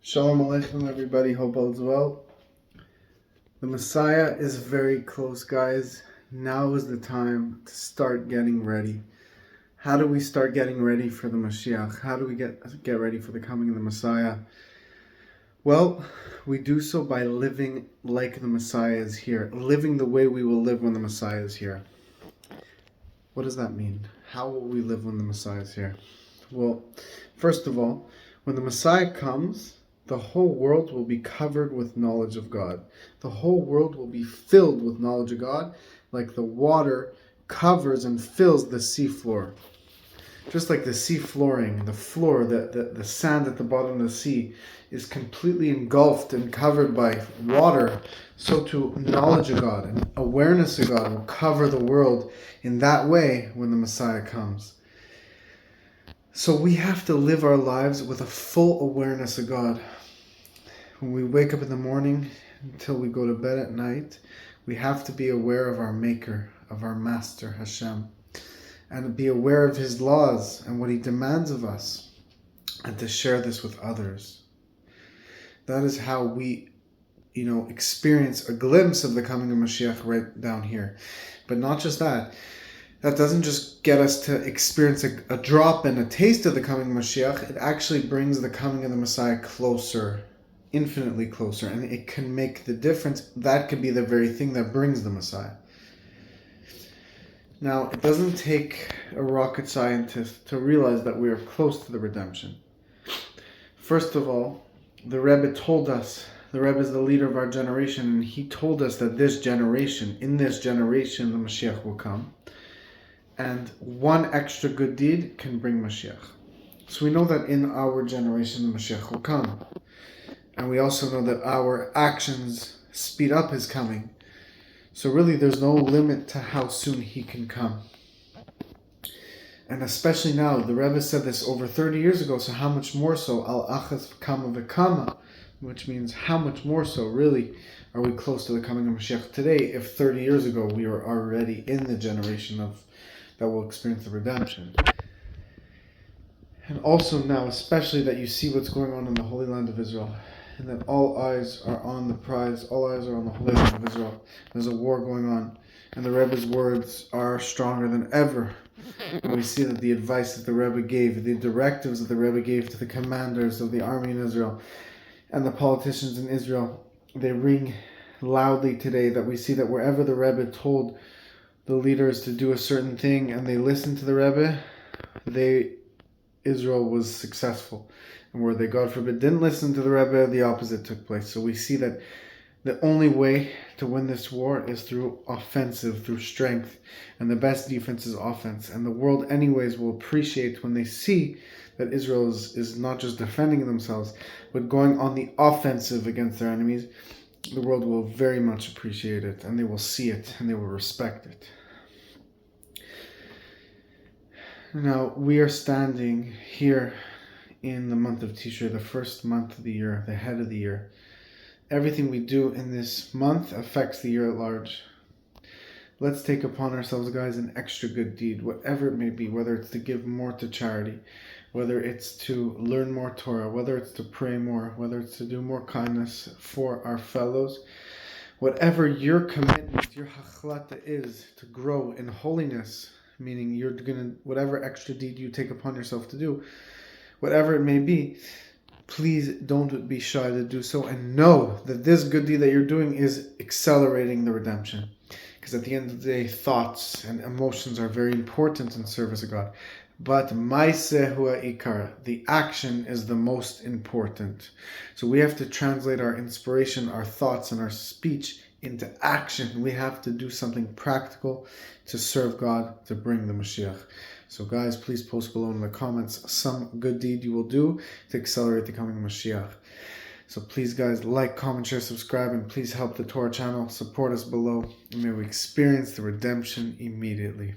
Shalom Aleichem, everybody. Hope all is well. The Messiah is very close, guys. Now is the time to start getting ready. How do we start getting ready for the Mashiach? How do we get ready for the coming of the Messiah? Well, we do so by living like the Messiah is here. Living the way we will live when the Messiah is here. What does that mean? How will we live when the Messiah is here? Well, first of all, when the Messiah comes, the whole world will be covered with knowledge of God. The whole world will be filled with knowledge of God, like the water covers and fills the sea floor. Just like the sea flooring, the floor, the sand at the bottom of the sea is completely engulfed and covered by water, so too knowledge of God and awareness of God will cover the world in that way when the Messiah comes. So we have to live our lives with a full awareness of God. When we wake up in the morning until we go to bed at night, we have to be aware of our Maker, of our Master, Hashem, and be aware of His laws and what He demands of us, and to share this with others. That is how we, experience a glimpse of the coming of Mashiach right down here. But not just that. That doesn't just get us to experience a drop and a taste of the coming of Mashiach. It actually brings the coming of the Messiah closer, infinitely closer, and it can make the difference. That could be the very thing that brings the Messiah. Now, it doesn't take a rocket scientist to realize that we are close to the redemption. First of all, the Rebbe told us, the Rebbe is the leader of our generation, and he told us that in this generation, the Mashiach will come. And one extra good deed can bring Mashiach. So we know that in our generation, the Mashiach will come. And we also know that our actions speed up His coming. So really there's no limit to how soon He can come. And especially now, the Rebbe said this over 30 years ago, so how much more so? Al achas kama v'kama, which means how much more so really are we close to the coming of Mashiach today if 30 years ago we were already in the generation that will experience the redemption. And also now, especially that you see what's going on in the Holy Land of Israel, and that all eyes are on the prize, all eyes are on the Holy Land of Israel. There's a war going on, and the Rebbe's words are stronger than ever. And we see that the advice that the Rebbe gave, the directives that the Rebbe gave to the commanders of the army in Israel, and the politicians in Israel, they ring loudly today, that we see that wherever the Rebbe told the leaders to do a certain thing and they listened to the Rebbe, Israel was successful. And where they, God forbid, didn't listen to the Rebbe, the opposite took place. So we see that the only way to win this war is through offensive, through strength. And the best defense is offense. And the world anyways will appreciate when they see that Israel is not just defending themselves, but going on the offensive against their enemies. The world will very much appreciate it, and they will see it, and they will respect it. Now, we are standing here in the month of Tish, the first month of the year, the head of the year. Everything we do in this month affects the year at large. Let's take upon ourselves, guys, an extra good deed, whatever it may be, whether it's to give more to charity, whether it's to learn more Torah, whether it's to pray more, whether it's to do more kindness for our fellows. Whatever your commitment, your hachlata is to grow in holiness, meaning you're going to, whatever extra deed you take upon yourself to do, whatever it may be, please don't be shy to do so, and know that this good deed that you're doing is accelerating the redemption. Because at the end of the day, thoughts and emotions are very important in service of God. But maaseh hua ikar, the action is the most important. So we have to translate our inspiration, our thoughts, and our speech into action. We have to do something practical to serve God, to bring the Mashiach. So guys, please post below in the comments some good deed you will do to accelerate the coming of Mashiach. So please guys, like, comment, share, subscribe, and please help the Torah channel. Support us below, and may we experience the redemption immediately.